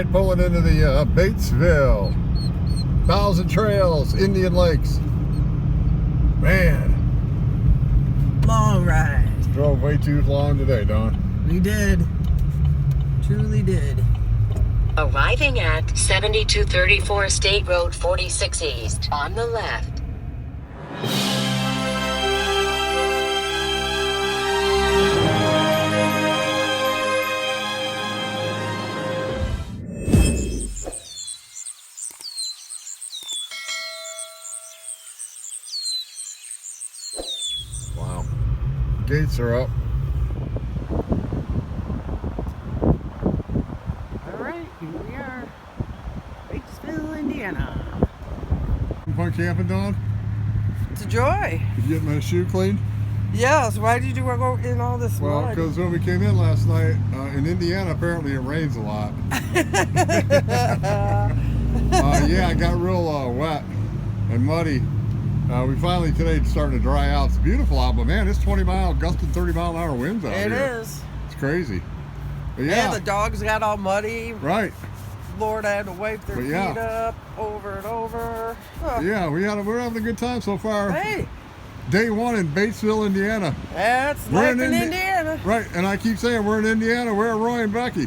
right, pulling into the Batesville, Thousand Trails, Indian Lakes. Man, long ride. drove way too long today, Dawn. We did. Truly did. Arriving at 7234 State Road 46 East on the left. Wow. Gates are up. Alright, here we are. Batesville, Indiana. Fun camping, Dawn? It's a joy. Did you get my shoe cleaned? Yes, why did you go in all this Well, mud? because when we came in last night, in Indiana, apparently it rains a lot. Yeah, it got real wet and muddy. We finally today it's starting to dry out. It's beautiful out, but man, it's 20-mile, gusting 30-mile-an-hour winds out here. It is. It's crazy. But yeah, And the dogs got all muddy. right. Lord, I had to wipe their But feet yeah. up over and over. Oh. Yeah, we're having a good time so far. Hey, Day one in Batesville, Indiana. that's We're life in Indiana. Right, and I keep saying we're in Indiana. Where are Roy and Becky?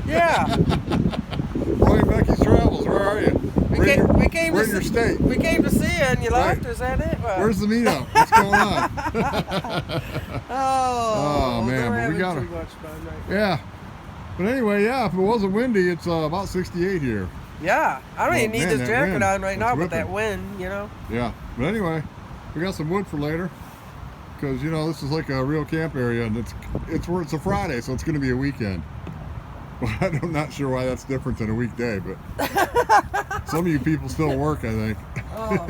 Yeah. Roy and Becky's Travels. Where are you? We're in your state. We came to see you and you left. Right. Is that it? Well, Where's the meetup? What's going on? Oh, man, we're but we having gotta- too much fun right now. Yeah. But anyway, yeah, if it wasn't windy, it's about 68 here. Yeah, I don't even need man, this that jacket wind, on right it's now with that whipping. wind, you know. Yeah. But anyway, we got some wood for later. Because, you know, this is like a real camp area, and it's a Friday, so it's going to be a weekend. Well, I'm not sure why that's different than a weekday, but some of you people still work, I think. Oh,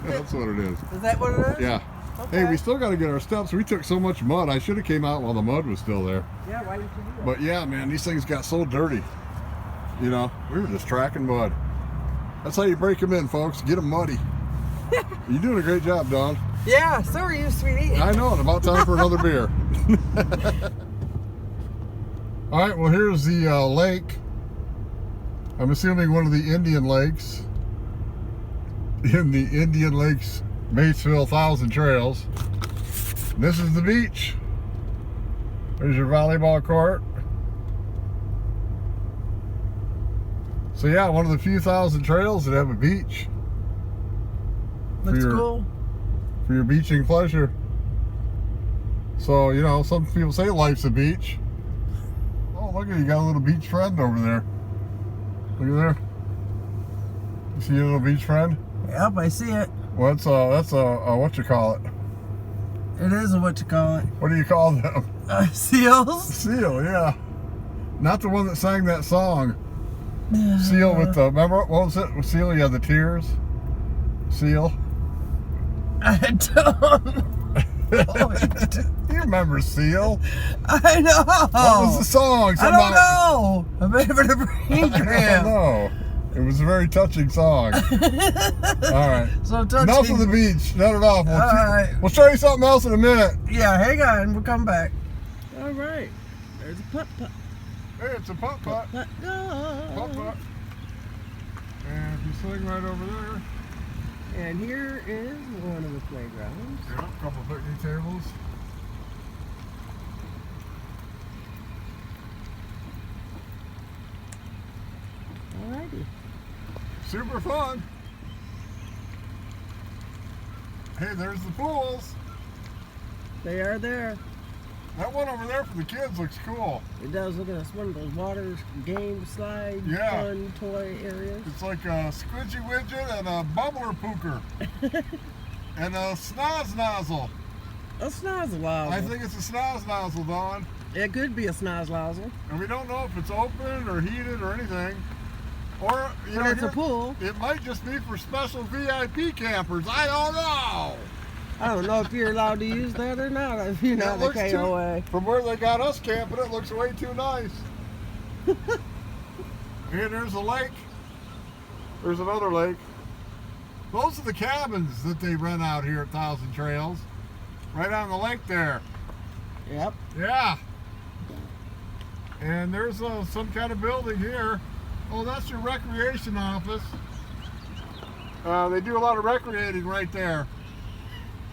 That's what it is. is that what it is? Yeah. Okay. Hey, we still got to get our steps. We took so much mud. I should have came out while the mud was still there. Yeah, why did you do that? But yeah, man, these things got so dirty. You know, we were just tracking mud. That's how you break them in, folks. Get them muddy. You're doing a great job, Dawn. Yeah, so are you, sweetie. I know, it's about time for another beer. All right, well, here's the lake. I'm assuming one of the Indian lakes in the Indian Lakes Batesville Thousand Trails. This is the beach. There's your volleyball court. So yeah, one of the few thousand trails that have a beach. Looks your- cool. For your beaching pleasure. So, you know, some people say life's a beach. Oh, look at you got a little beach friend over there. Look at there. You see your little beach friend? Yep, I see it. Well, that's a what you call it? It is a what you call it. What do you call them? Seals. Seal, yeah. Not the one that sang that song. Seal with the, remember, what was it? With Seal, you had the tears. Seal. I don't. You remember Seal? I know. What was the song? I don't know. I'm having a brain I don't cramp. know. It was a very touching song. All right. So touching. Enough of the beach. Not enough. All right. We'll show you something else in a minute. Yeah, hang on. We'll come back. All right. There's a putt-putt. Hey, it's a putt-putt. Putt-putt. Putt-putt. And if you swing right over there. And here is one of the playgrounds. Yeah, a couple of picnic tables. Alrighty. Super fun. Hey, there's the pools. They are there. That one over there for the kids looks cool. It does look at us, one of those water game slide Yeah. fun toy areas. It's like a squidgy widget and a bubbler pooker. And a snoz nozzle. A snozzle. I think it's a snoz nozzle, Dawn. It could be a snozzle. And we don't know if it's open or heated or anything. Or, you But know, it's a pool. it might just be for special VIP campers. I don't know. I don't know if you're allowed to use that or not. If you're not the KOA. From where they got us camping, it looks way too nice. Hey, there's a lake. There's another lake. Those are the cabins that they rent out here at Thousand Trails. Right on the lake there. Yep. Yeah. And there's some kind of building here. Oh, that's your recreation office. They do a lot of recreating right there.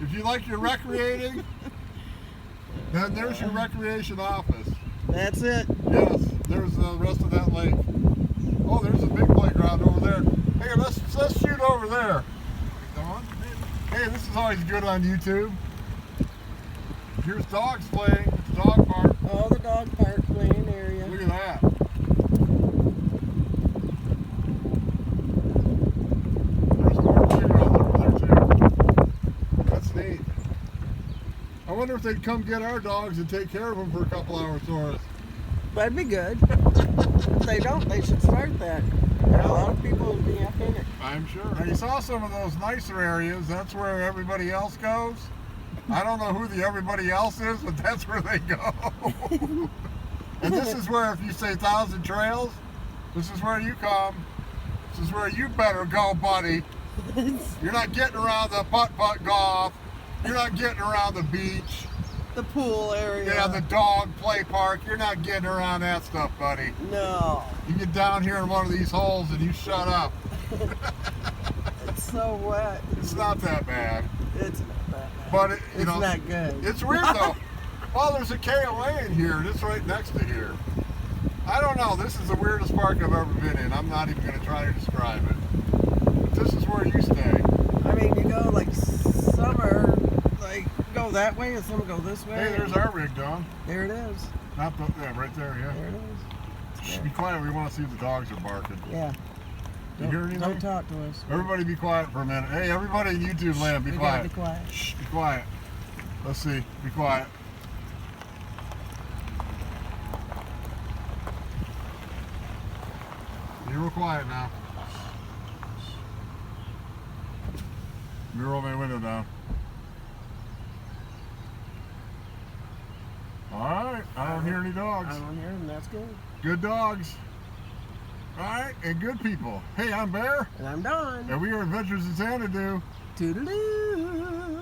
If you like your recreating, then there's your recreation office. That's it. Yes, there's the rest of that lake. Oh, there's a big playground over there. Hey, let's shoot over there. Hey, this is always good on YouTube. Here's dogs playing. It's a dog park. Oh, the dog park playing area. Look at that. There's more playground over there too. That's neat. I wonder if they'd come get our dogs and take care of them for a couple hours for us. That'd be good. If they don't, they should start that. A lot of people will be up in it. I'm sure. Now, you saw some of those nicer areas. That's where everybody else goes. I don't know who the everybody else is, but that's where they go. And this is where, if you say 1,000 Trails, this is where you come. This is where you better go, buddy. You're not getting around the putt-putt golf. You're not getting around the beach. The pool area. Yeah, the dog play park. You're not getting around that stuff, buddy. No. You get down here in one of these holes and you shut up. It's so wet. It's not that bad. It's not that bad. But It's not good. It's weird though. Well, there's a KOA in here, and it's right next to here. I don't know. This is the weirdest park I've ever been in. I'm not even going to try to describe it. But this is where you stay. I mean, you go like summer, like go that way, and some go this way. Hey, there's our rig, Don. There it is. Not the, yeah, right there. Yeah. There it is. Shh, be quiet. We want to see if the dogs are barking. Yeah. You hear anything? Don't talk to us. Everybody, be quiet for a minute. Hey, everybody in YouTube land, be We quiet. gotta be quiet. Shh, be quiet. Let's see. Be quiet. Be real quiet now. Let me roll my window down. Alright, I don't hear any dogs. I don't hear them, that's good. Good dogs. Alright, and good people. Hey, I'm Bear. And I'm Don. And we are Adventures in Xanadu. Toodaloo.